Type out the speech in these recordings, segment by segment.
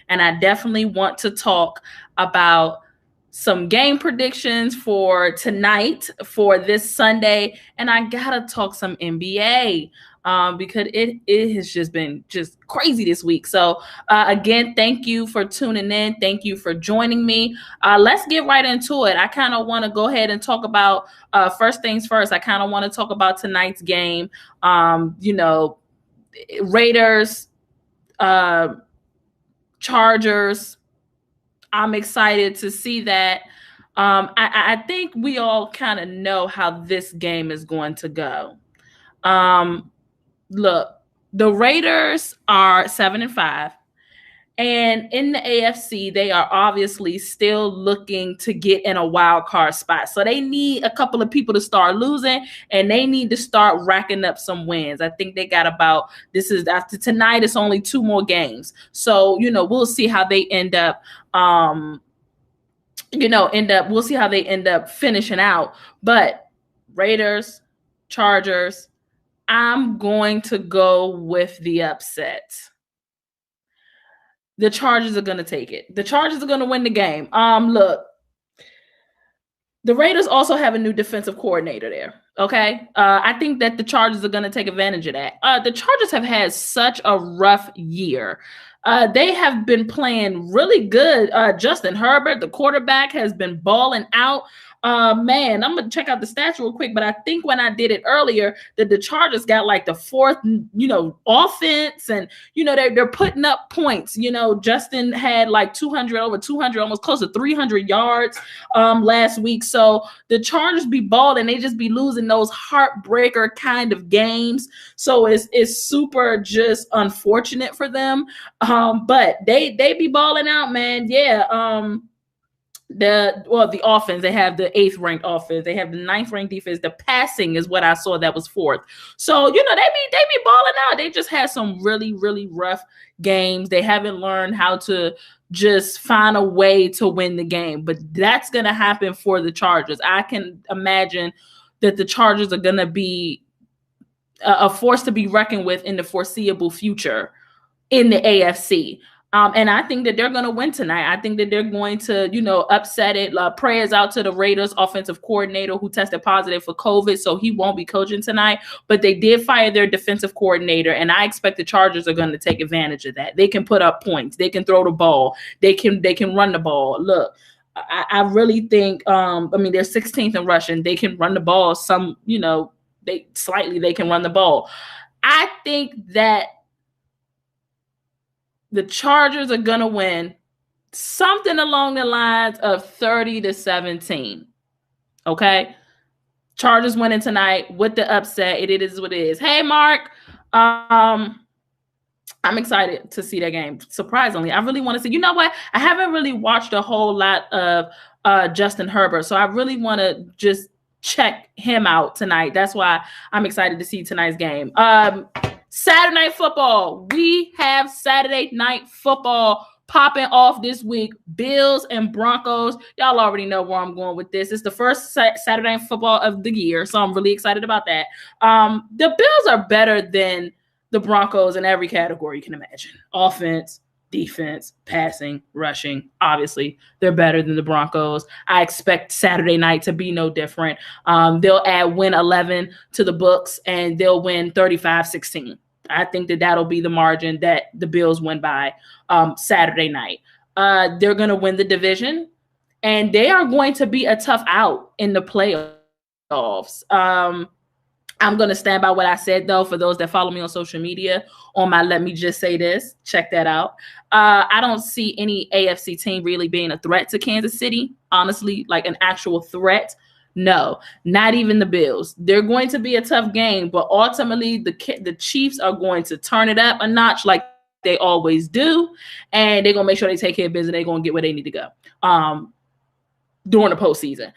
and I definitely want to talk about some game predictions for tonight, for this Sunday, and I gotta talk some NBA. Because it has just been just crazy this week. So again, thank you for tuning in. Thank you for joining me. Let's get right into it. I kind of want to go ahead and talk about first things first. I kind of want to talk about tonight's game. Raiders, Chargers. I'm excited to see that. I think we all kind of know how this game is going to go. Look, the Raiders are 7-5, and in the AFC, they are obviously still looking to get in a wild card spot. So they need a couple of people to start losing, and they need to start racking up some wins. I think they got about, this is after tonight, it's only 2 more games. So, we'll see how they end up. We'll see how they end up finishing out. But Raiders, Chargers, I'm going to go with the upset. The Chargers are going to take it. The Chargers are going to win the game. Look, the Raiders also have a new defensive coordinator there. Okay. I think that the Chargers are going to take advantage of that. The Chargers have had such a rough year. They have been playing really good. Justin Herbert, the quarterback, has been balling out. Man, I'm gonna check out the stats real quick, but I think when I did it earlier, that the Chargers got like the 4th, offense, and they're putting up points. Justin had like 200, over 200, almost close to 300 yards last week. So the Chargers be balling, they just be losing those heartbreaker kind of games. So it's super just unfortunate for them. But they be balling out, man. Yeah. The offense, they have the 8th ranked offense, they have the 9th ranked defense. The passing is what I saw that was 4th. So they be balling out. They just had some really, really rough games. They haven't learned how to just find a way to win the game, but that's gonna happen for the Chargers. I can imagine that the Chargers are gonna be a force to be reckoned with in the foreseeable future in the AFC. And I think that they're going to win tonight. I think that they're going to, upset it. Prayers out to the Raiders offensive coordinator who tested positive for COVID, so he won't be coaching tonight. But they did fire their defensive coordinator, and I expect the Chargers are going to take advantage of that. They can put up points. They can throw the ball. They can run the ball. Look, I really think, they're 16th in rushing. They can run the ball. They can run the ball. I think that the Chargers are going to win something along the lines of 30-17. Okay? Chargers winning tonight with the upset. It is what it is. Hey, Mark. I'm excited to see that game. Surprisingly, I really want to see. You know what? I haven't really watched a whole lot of Justin Herbert, so I really want to just check him out tonight. That's why I'm excited to see tonight's game. Saturday Night Football. We have Saturday Night Football popping off this week. Bills and Broncos. Y'all already know where I'm going with this. It's the first Saturday Night Football of the year, so I'm really excited about that. The Bills are better than the Broncos in every category you can imagine. Offense, defense, passing, rushing. Obviously, they're better than the Broncos. I expect Saturday night to be no different. They'll add win 11 to the books, and they'll win 35-16. I think that that'll be the margin that the Bills win by Saturday night. They're going to win the division, and they are going to be a tough out in the playoffs. I'm going to stand by what I said, though, for those that follow me on social media, on my Let Me Just Say This. Check that out. I don't see any AFC team really being a threat to Kansas City, honestly, like an actual threat. No, not even the Bills. They're going to be a tough game, but ultimately the Chiefs are going to turn it up a notch like they always do, and they're going to make sure they take care of business. They're going to get where they need to go during the postseason.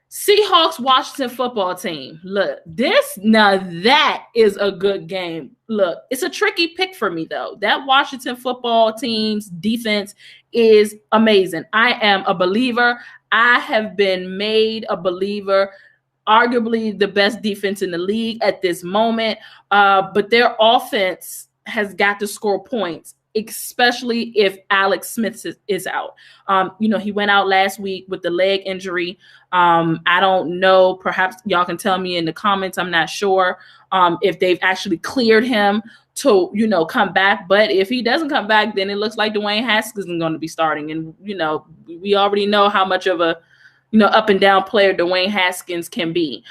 Seahawks, Washington football team. Look, that is a good game. Look, it's a tricky pick for me, though. That Washington football team's defense is amazing. I am a believer. I have been made a believer. Arguably the best defense in the league at this moment. But their offense has got to score points. especially if Alex Smith is out. He went out last week with the leg injury. I don't know. Perhaps y'all can tell me in the comments. I'm not sure if they've actually cleared him to, come back. But if he doesn't come back, then it looks like Dwayne Haskins is going to be starting. And, we already know how much of a, up and down player Dwayne Haskins can be.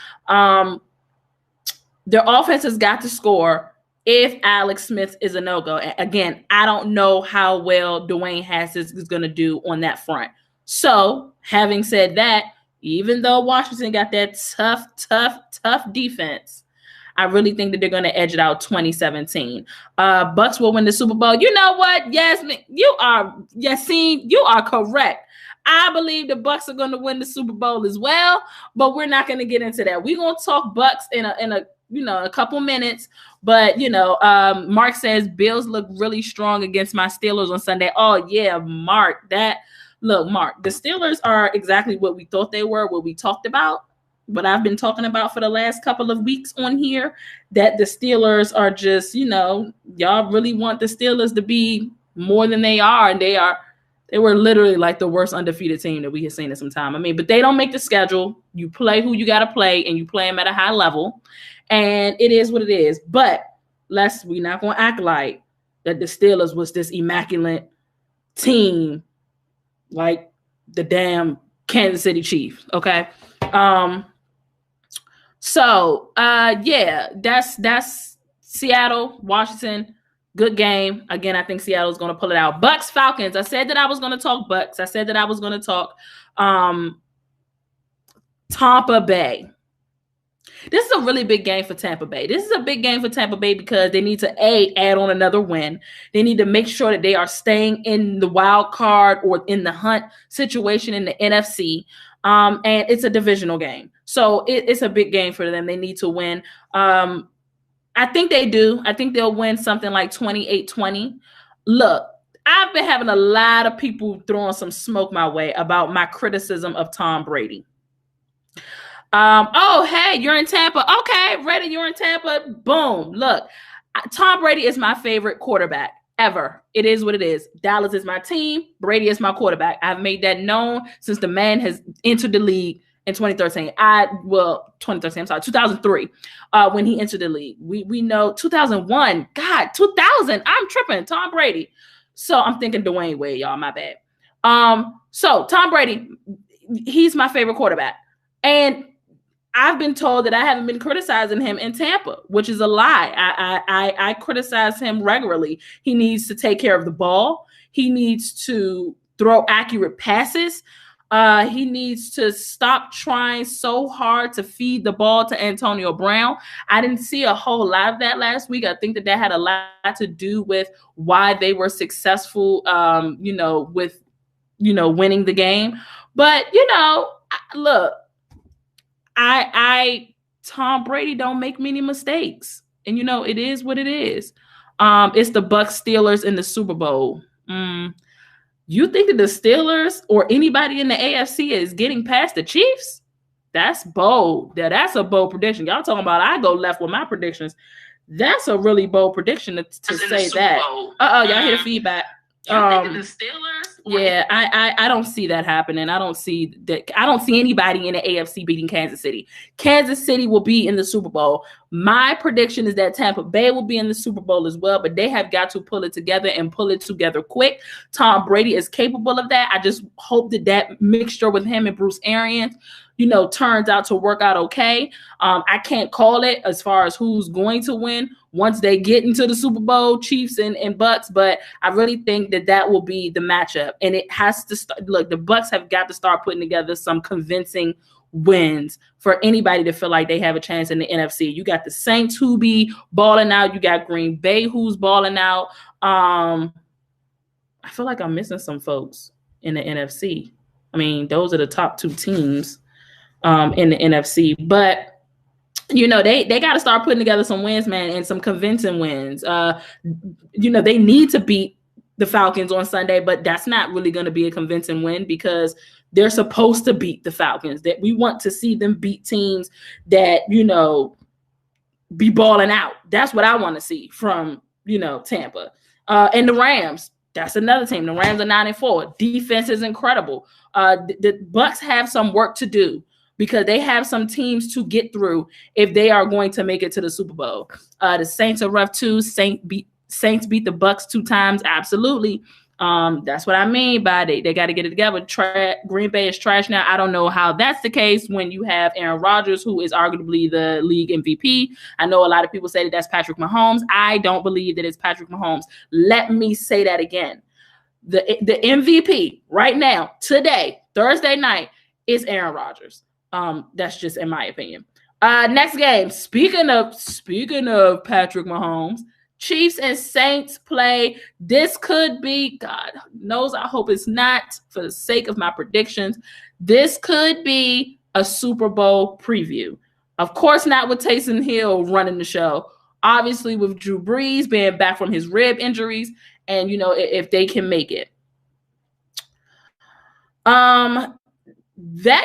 Their offense has got to score if Alex Smith is a no-go. Again, I don't know how well Dwayne Haskins is going to do on that front. So, having said that, even though Washington got that tough defense, I really think that they're going to edge it out 2017. Bucks will win the Super Bowl. You know what, Yasmin? Yassine, you are correct. I believe the Bucks are going to win the Super Bowl as well, but we're not going to get into that. We're going to talk Bucks in a couple minutes. But, Mark says Bills look really strong against my Steelers on Sunday. Oh, yeah, Mark, Mark, the Steelers are exactly what we thought they were, what we talked about, what I've been talking about for the last couple of weeks on here, that the Steelers are just, y'all really want the Steelers to be more than they are. And they were literally like the worst undefeated team that we have seen in some time. I mean, but they don't make the schedule. You play who you got to play, and you play them at a high level. And it is what it is. But we're not going to act like that the Steelers was this immaculate team like the damn Kansas City Chiefs, okay? That's Seattle, Washington. Good game. Again, I think Seattle's going to pull it out. Bucks, Falcons. I said that I was going to talk Bucks. I said that I was going to talk Tampa Bay. This is a really big game for Tampa Bay. This is a big game for Tampa Bay because they need to, add on another win. They need to make sure that they are staying in the wild card or in the hunt situation in the NFC. And it's a divisional game. So it's a big game for them. They need to win. I think they do. I think they'll win something like 28-20. Look, I've been having a lot of people throwing some smoke my way about my criticism of Tom Brady. Hey, you're in Tampa. Okay, ready, you're in Tampa. Boom. Look, Tom Brady is my favorite quarterback ever. It is what it is. Dallas is my team. Brady is my quarterback. I've made that known since the man has entered the league in 2013. 2003, when he entered the league. We know 2001. God, 2000. I'm tripping. Tom Brady. So I'm thinking Dwayne Wade, y'all. My bad. So Tom Brady, he's my favorite quarterback. And I've been told that I haven't been criticizing him in Tampa, which is a lie. I criticize him regularly. He needs to take care of the ball. He needs to throw accurate passes. He needs to stop trying so hard to feed the ball to Antonio Brown. I didn't see a whole lot of that last week. I think that had a lot to do with why they were successful, with winning the game. But, look, Tom Brady don't make many mistakes. And, it is what it is. It's the Bucs Steelers in the Super Bowl. You think that the Steelers or anybody in the AFC is getting past the Chiefs? That's bold. That's a bold prediction. Y'all talking about I go left with my predictions. That's a really bold prediction to say that. Y'all hear the feedback. You think the Steelers? Yeah, I don't see that happening. I don't see anybody in the AFC beating Kansas City. Kansas City will be in the Super Bowl. My prediction is that Tampa Bay will be in the Super Bowl as well, but they have got to pull it together and pull it together quick. Tom Brady is capable of that. I just hope that mixture with him and Bruce Arians, turns out to work out okay. I can't call it as far as who's going to win once they get into the Super Bowl, Chiefs and Bucs, but I really think that will be the matchup. And it has to start. Look, the Bucs have got to start putting together some convincing wins for anybody to feel like they have a chance in the NFC. You got the Saints who be balling out. You got Green Bay who's balling out. I feel like I'm missing some folks in the NFC. I mean, those are the top two teams in the NFC. But they got to start putting together some wins, man, and some convincing wins. They need to beat the Falcons on Sunday, but that's not really going to be a convincing win because they're supposed to beat the Falcons. That we want to see them beat teams that, be balling out. That's what I want to see from, Tampa. And the Rams, that's another team. The Rams are 9-4. Defense is incredible. The Bucks have some work to do because they have some teams to get through if they are going to make it to the Super Bowl. The Saints are rough too. Saints beat the Bucks 2 times. Absolutely. That's what I mean by they got to get it together. Green Bay is trash now. I don't know how that's the case when you have Aaron Rodgers, who is arguably the league MVP. I know a lot of people say that that's Patrick Mahomes. I don't believe that it's Patrick Mahomes. Let me say that again. The MVP right now, today, Thursday night, is Aaron Rodgers. That's just in my opinion. Next game. Speaking of Patrick Mahomes, Chiefs and Saints play. This could be, God knows, I hope it's not, for the sake of my predictions, this could be a Super Bowl preview. Of course not with Taysom Hill running the show. Obviously with Drew Brees being back from his rib injuries, and, you know, if they can make it. That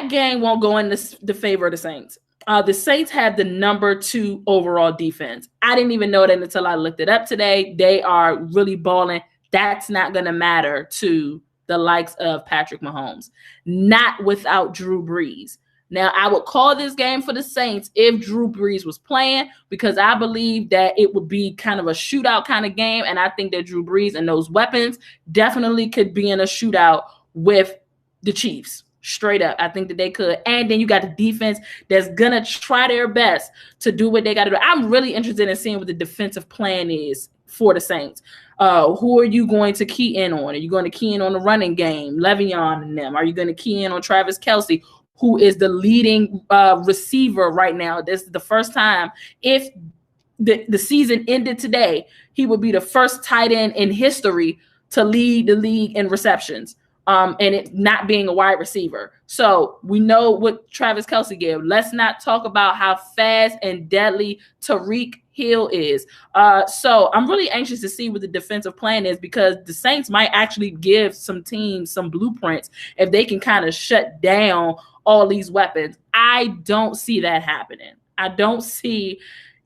game won't go in the favor of the Saints. The Saints have the number 2 overall defense. I didn't even know that until I looked it up today. They are really balling. That's not going to matter to the likes of Patrick Mahomes. Not without Drew Brees. Now, I would call this game for the Saints if Drew Brees was playing, because I believe that it would be kind of a shootout kind of game, and I think that Drew Brees and those weapons definitely could be in a shootout with the Chiefs. Straight up, I think that they could. And then you got the defense that's going to try their best to do what they got to do. I'm really interested in seeing what the defensive plan is for the Saints. Who are you going to key in on? Are you going to key in on the running game, Le'Veon and them? Are you going to key in on Travis Kelce, who is the leading receiver right now? This is the first time, if the season ended today, he would be the first tight end in history to lead the league in receptions. And it not being a wide receiver. So we know what Travis Kelce gave. Let's not talk about how fast and deadly Tyreek Hill is. So I'm really anxious to see what the defensive plan is, because the Saints might actually give some teams some blueprints if they can kind of shut down all these weapons. I don't see that happening. I don't see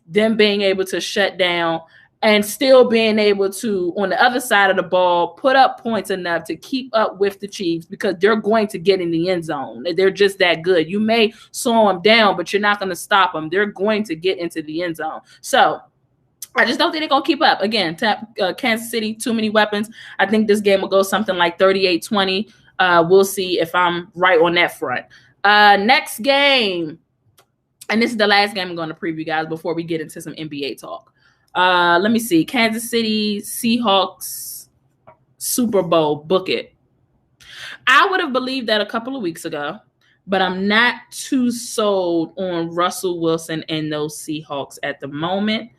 them being able to shut down and still being able to, on the other side of the ball, put up points enough to keep up with the Chiefs, because they're going to get in the end zone. They're just that good. You may slow them down, but you're not going to stop them. They're going to get into the end zone. So I just don't think they're going to keep up. Again, Kansas City, too many weapons. I think this game will go something like 38-20. We'll see if I'm right on that front. Next game, and this is the last game I'm going to preview, guys, before we get into some NBA talk. Let me see. Kansas City Seahawks Super Bowl. Book it. I would have believed that a couple of weeks ago, but I'm not too sold on Russell Wilson and those Seahawks at the moment.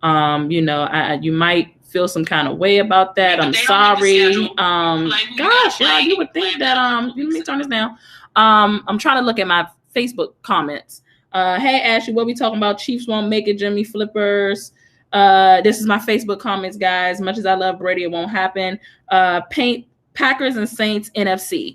You know, you might feel some kind of way about that. I'm sorry. Gosh, yeah, you would think that let me turn this down. I'm trying to look at my Facebook comments. Hey Ashley, what we talking about? Chiefs won't make it, Jimmy Flippers. This is my Facebook comments, guys. As much as I love Brady, it won't happen. Paint Packers and Saints NFC.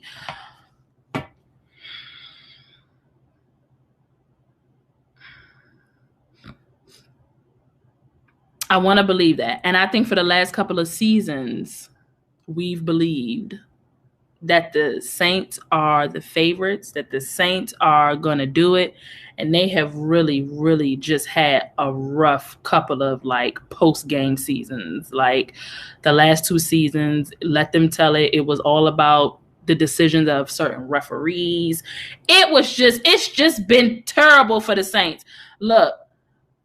I want to believe that. And I think for the last couple of seasons, we've believed that the Saints are the favorites, that the Saints are going to do it. And they have really, really just had a rough couple of like post-game seasons. Like the last 2 seasons, let them tell it, it was all about the decisions of certain referees. It's just been terrible for the Saints. Look,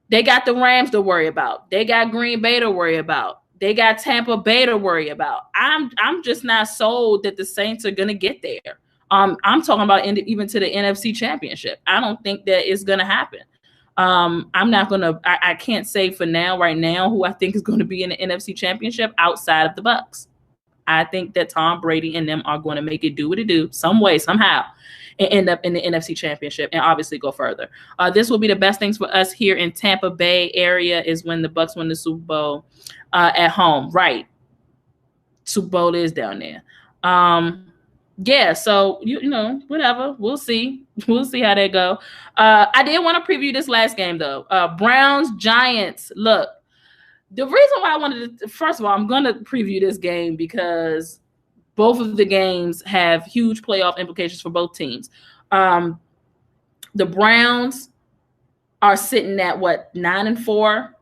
they got the Rams to worry about. They got Green Bay to worry about. They got Tampa Bay to worry about. I'm just not sold that the Saints are going to get there. I'm talking about even to the NFC Championship. I don't think that it's going to happen. I'm not going to – I can't say for now, right now, who I think is going to be in the NFC Championship outside of the Bucs. I think that Tom Brady and them are going to make it do what it do some way, somehow, and end up in the NFC Championship and obviously go further. This will be the best things for us here in Tampa Bay area is when the Bucs win the Super Bowl at home. Right. Super Bowl is down there. Yeah, so, you know, whatever. We'll see. We'll see how that go. I did want to preview this last game, though. Browns, Giants. Look, The reason why I wanted to, first of all, I'm going to preview this game because both of the games have huge playoff implications for both teams. The Browns are sitting at what, 9-4.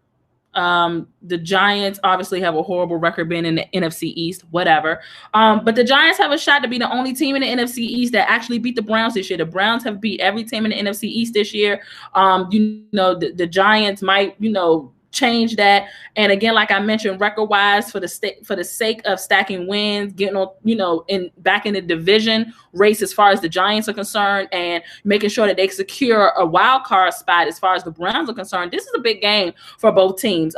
The Giants obviously have a horrible record being in the NFC East, whatever. But the Giants have a shot to be the only team in the NFC East that actually beat the Browns this year. The Browns have beat every team in the NFC East this year. The Giants might, change that. And again, like I mentioned, record-wise, for the sake of stacking wins, getting on, back in the division race as far as the Giants are concerned, and making sure that they secure a wild card spot as far as the Browns are concerned. This is a big game for both teams.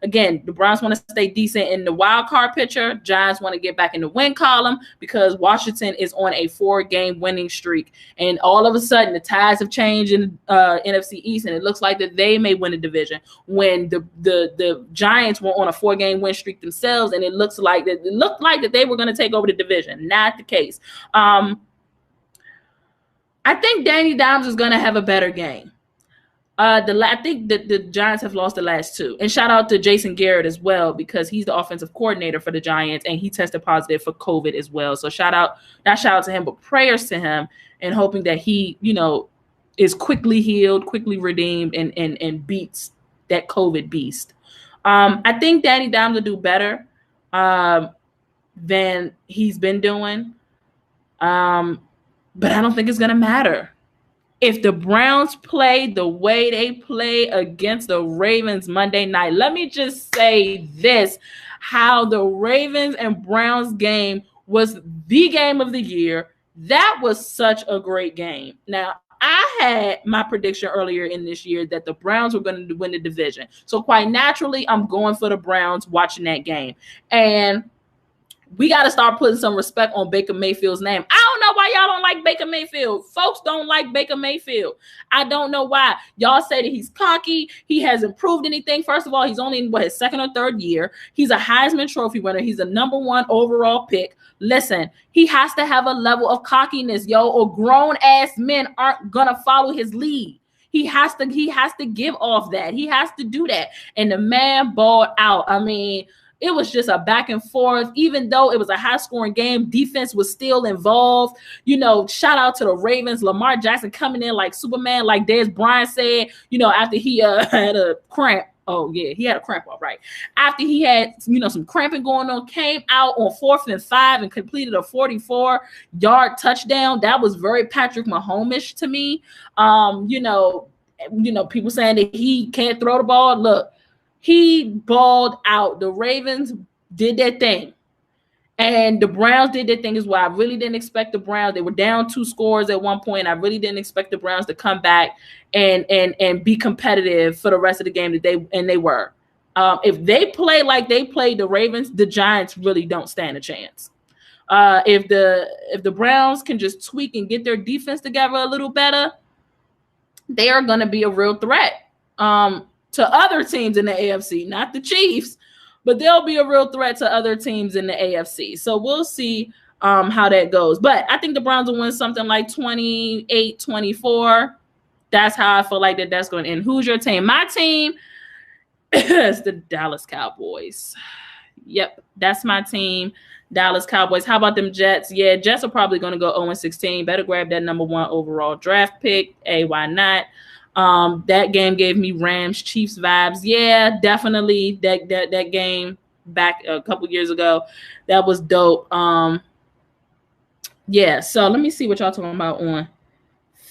Again, the Browns want to stay decent in the wild card picture. Giants want to get back in the win column because Washington is on a 4-game winning streak, and all of a sudden the tides have changed in NFC East, and it looks like that they may win the division when the Giants were on a 4-game win streak themselves, and it looked like that they were going to take over the division. Not the case. I think Danny Dimes is going to have a better game. I think that the Giants have lost the last 2. And shout out to Jason Garrett as well, because he's the offensive coordinator for the Giants, and he tested positive for COVID as well. So not shout out to him, but prayers to him, and hoping that he, is quickly healed, quickly redeemed, and beats that COVID beast. I think Danny Dimes will do better than he's been doing. But I don't think it's going to matter. If the Browns play the way they play against the Ravens Monday night, let me just say this, how the Ravens and Browns game was the game of the year. That was such a great game. Now, I had my prediction earlier in this year that the Browns were going to win the division. So quite naturally, I'm going for the Browns watching that game. And we got to start putting some respect on Baker Mayfield's name. I don't know why y'all don't like Baker Mayfield. Folks don't like Baker Mayfield. I don't know why. Y'all say that he's cocky. He hasn't proved anything. First of all, he's only in his 2nd or 3rd year. He's a Heisman Trophy winner. He's a #1 overall pick. Listen, he has to have a level of cockiness, or grown-ass men aren't going to follow his lead. He has to give off that. He has to do that. And the man balled out. I mean, it was just a back and forth. Even though it was a high-scoring game, defense was still involved. Shout out to the Ravens. Lamar Jackson coming in like Superman, like Dez Bryant said, after he had a cramp. Oh, yeah, he had a cramp, all right. After he had, some cramping going on, came out on 4th and 5 and completed a 44-yard touchdown. That was very Patrick Mahomes-ish to me. People saying that he can't throw the ball. Look, he balled out. The Ravens did their thing. And the Browns did their thing as well. I really didn't expect the Browns. They were down 2 scores at one point. I really didn't expect the Browns to come back and be competitive for the rest of the game. They were. If they play like they played the Ravens, the Giants really don't stand a chance. If the Browns can just tweak and get their defense together a little better, they are going to be a real threat to other teams in the AFC, not the Chiefs, but they'll be a real threat to other teams in the AFC. So we'll see how that goes. But I think the Browns will win something like 28-24. That's how I feel like that's going to end. Who's your team? My team is the Dallas Cowboys. Yep, that's my team, Dallas Cowboys. How about them Jets? Yeah, Jets are probably going to go 0-16. Better grab that #1 overall draft pick. Hey, why not? That game gave me Rams Chiefs vibes. Yeah, definitely that game back a couple years ago, that was dope. Yeah, so let me see what y'all talking about on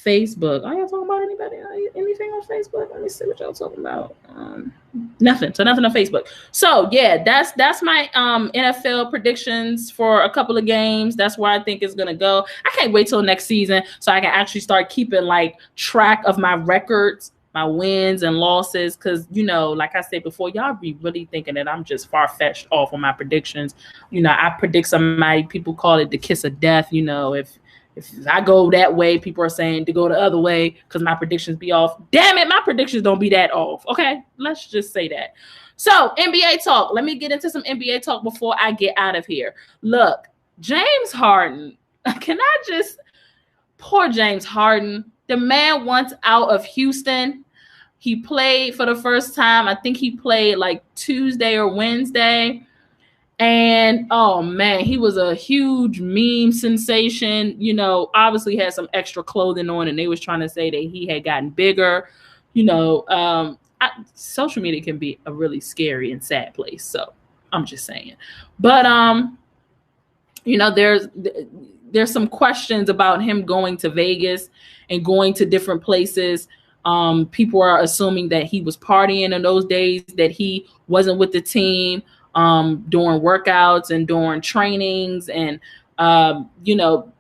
Facebook. Are y'all talking about anything on Facebook? Let me see what y'all talking about. Nothing. So nothing on Facebook. So yeah, that's my NFL predictions for a couple of games. That's where I think it's gonna go. I can't wait till next season so I can actually start keeping track of my records, my wins and losses. Cause like I said before, y'all be really thinking that I'm just far-fetched off on my predictions. I predict somebody, people call it the kiss of death. If I go that way, people are saying to go the other way because my predictions be off. Damn it, my predictions don't be that off. Okay, let's just say that. So, NBA talk. Let me get into some NBA talk before I get out of here. Look, James Harden. Poor James Harden. The man wants out of Houston. He played for the first time. I think he played like Tuesday or Wednesday. And oh man, he was a huge meme sensation. You know, obviously had some extra clothing on, and they was trying to say that he had gotten bigger. You know, social media can be a really scary and sad place. So I'm just saying. But you know, there's some questions about him going to Vegas and going to different places. People are assuming that he was partying in those days, that he wasn't with the team during workouts and during trainings. And, you know,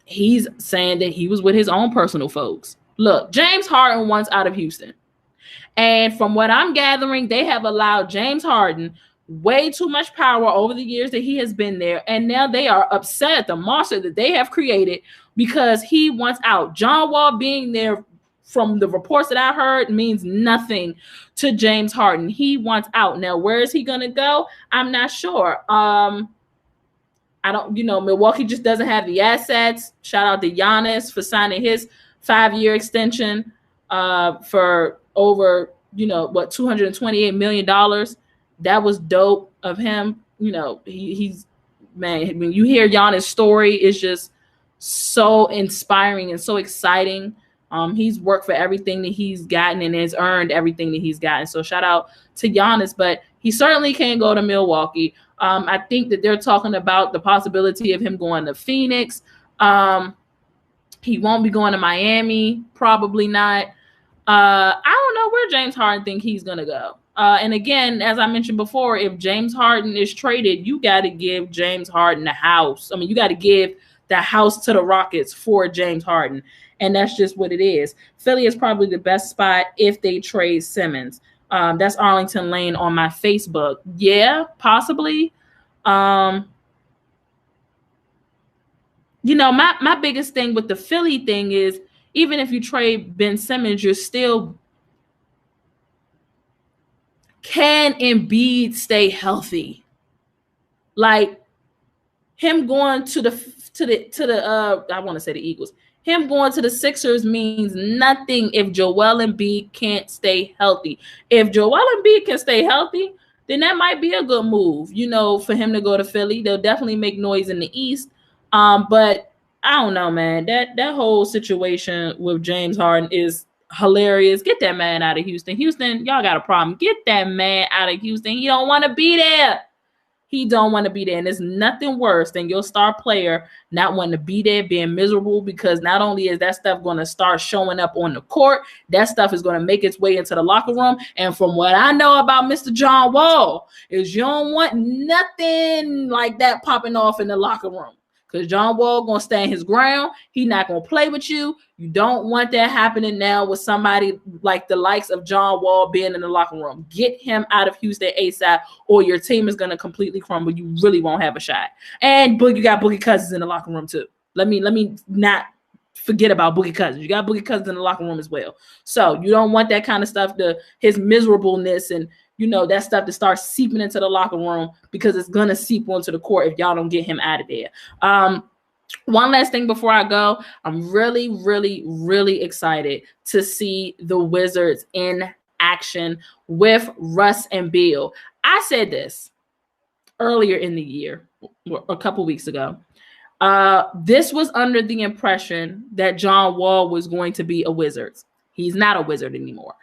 he's saying that he was with his own personal folks. Look, James Harden wants out of Houston. And from what I'm gathering, they have allowed James Harden way too much power over the years that he has been there. And now they are upset at the monster that they have created because he wants out. John Wall being there, from the reports that I heard, means nothing to James Harden. He wants out. Now, where is he going to go? I'm not sure. I don't, you know, Milwaukee just doesn't have the assets. Shout out to Giannis for signing his 5-year extension for over, you know, what, $228 million. That was dope of him. You know, he's, man, when you hear Giannis' story, it's just so inspiring and so exciting. He's worked for everything that he's gotten and has earned everything that he's gotten. So shout out to Giannis, but he certainly can't go to Milwaukee. I think that they're talking about the possibility of him going to Phoenix. He won't be going to Miami, probably not. I don't know where James Harden think he's going to go. And again, as I mentioned before, if James Harden is traded, you got to give James Harden the house. I mean, you got to give the house to the Rockets for James Harden. And that's just what it is. Philly is probably the best spot if they trade Simmons. That's Arlington Lane on my Facebook. Yeah, possibly. You know, my biggest thing with the Philly thing is, even if you trade Ben Simmons, you're still, can Embiid stay healthy? Like him going to the I want to say the Eagles. Him going to the Sixers means nothing if Joel Embiid can't stay healthy. If Joel Embiid can stay healthy, then that might be a good move, you know, for him to go to Philly. They'll definitely make noise in the East. But I don't know, man. That whole situation with James Harden is hilarious. Get that man out of Houston. Houston, y'all got a problem. Get that man out of Houston. He don't want to be there. He don't want to be there. And there's nothing worse than your star player not wanting to be there, being miserable, because not only is that stuff going to start showing up on the court, that stuff is going to make its way into the locker room. And from what I know about Mr. John Wall is you don't want nothing like that popping off in the locker room. Because John Wall going to stand his ground. He not going to play with you. You don't want that happening now with somebody like the likes of John Wall being in the locker room. Get him out of Houston ASAP, or your team is going to completely crumble. You really won't have a shot. And you got Boogie Cousins in the locker room too. Let me not forget about Boogie Cousins. You got Boogie Cousins in the locker room as well. So you don't want that kind of stuff, his miserableness and, you know, that stuff to start seeping into the locker room, because it's going to seep onto the court if y'all don't get him out of there. One last thing before I go, I'm really, really, really excited to see the Wizards in action with Russ and Beal. I said this earlier in the year, a couple weeks ago. This was under the impression that John Wall was going to be a Wizard. He's not a Wizard anymore.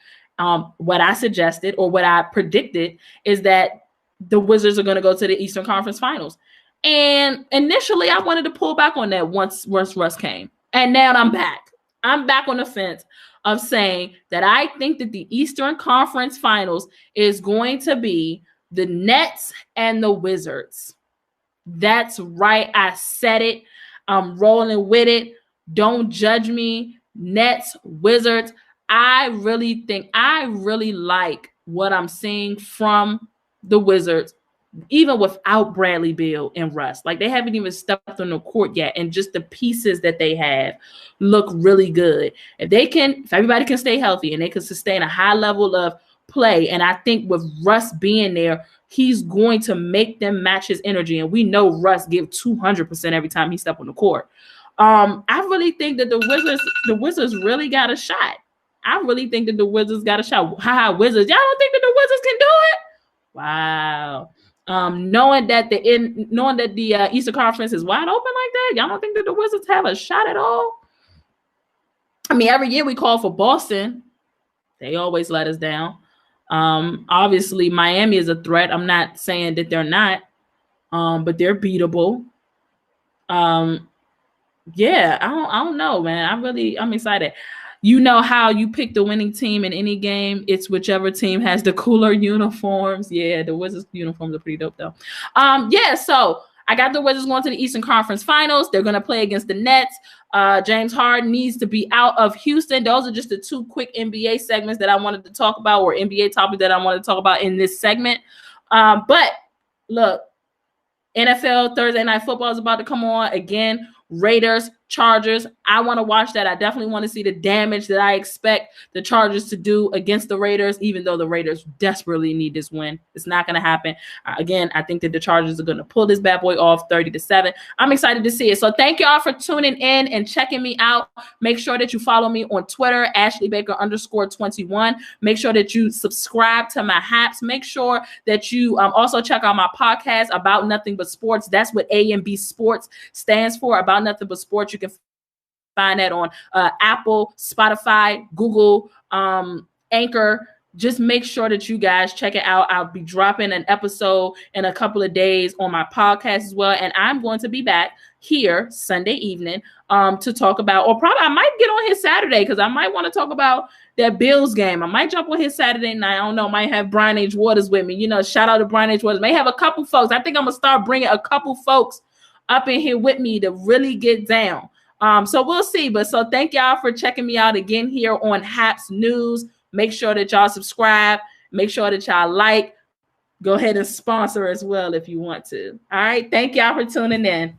What I suggested, or what I predicted, is that the Wizards are going to go to the Eastern Conference Finals. And initially, I wanted to pull back on that once Russ came. And now I'm back. I'm back on the fence of saying that I think that the Eastern Conference Finals is going to be the Nets and the Wizards. That's right. I said it. I'm rolling with it. Don't judge me. Nets, Wizards. I really like what I'm seeing from the Wizards, even without Bradley Beal and Russ. Like, they haven't even stepped on the court yet, and just the pieces that they have look really good. If everybody can stay healthy and they can sustain a high level of play, and I think with Russ being there, he's going to make them match his energy. And we know Russ gives 200% every time he steps on the court. I really think that the Wizards really got a shot. I really think that the Wizards got a shot. Ha, Wizards. Y'all don't think that the Wizards can do it? Wow. Knowing that the Eastern Conference is wide open like that, y'all don't think that the Wizards have a shot at all? I mean, every year we call for Boston. They always let us down. Obviously, Miami is a threat. I'm not saying that they're not, but they're beatable. Yeah, I don't know, man. I'm excited. You know how you pick the winning team in any game? It's whichever team has the cooler uniforms. Yeah, the Wizards uniforms are pretty dope, though. Yeah, so I got the Wizards going to the Eastern Conference Finals. They're going to play against the Nets. James Harden needs to be out of Houston. Those are just the two quick NBA segments that I wanted to talk about, or NBA topics that I wanted to talk about in this segment. But look, NFL Thursday Night Football is about to come on again. Raiders, Chargers. I want to watch that. I definitely want to see the damage that I expect the Chargers to do against the Raiders, even though the Raiders desperately need this win. It's not going to happen. Again, I think that the Chargers are going to pull this bad boy off 30-7. I'm excited to see it. So thank y'all for tuning in and checking me out. Make sure that you follow me on Twitter, AshleyBaker_21. Make sure that you subscribe to my haps. Make sure that you also check out my podcast, About Nothing But Sports. That's what ANB Sports stands for, About Nothing But Sports. You can find that on Apple, Spotify, Google, Anchor. Just make sure that you guys check it out. I'll be dropping an episode in a couple of days on my podcast as well. And I'm going to be back here Sunday evening to talk about, or probably I might get on his Saturday because I might want to talk about that Bills game. I might jump on his Saturday night. I don't know. Might have Brian H. Waters with me. You know, shout out to Brian H. Waters. May have a couple folks. I think I'm going to start bringing a couple folks up in here with me to really get down. So we'll see. But so thank y'all for checking me out again here on Haps News. Make sure that y'all subscribe. Make sure that y'all like. Go ahead and sponsor as well if you want to. All right. Thank y'all for tuning in.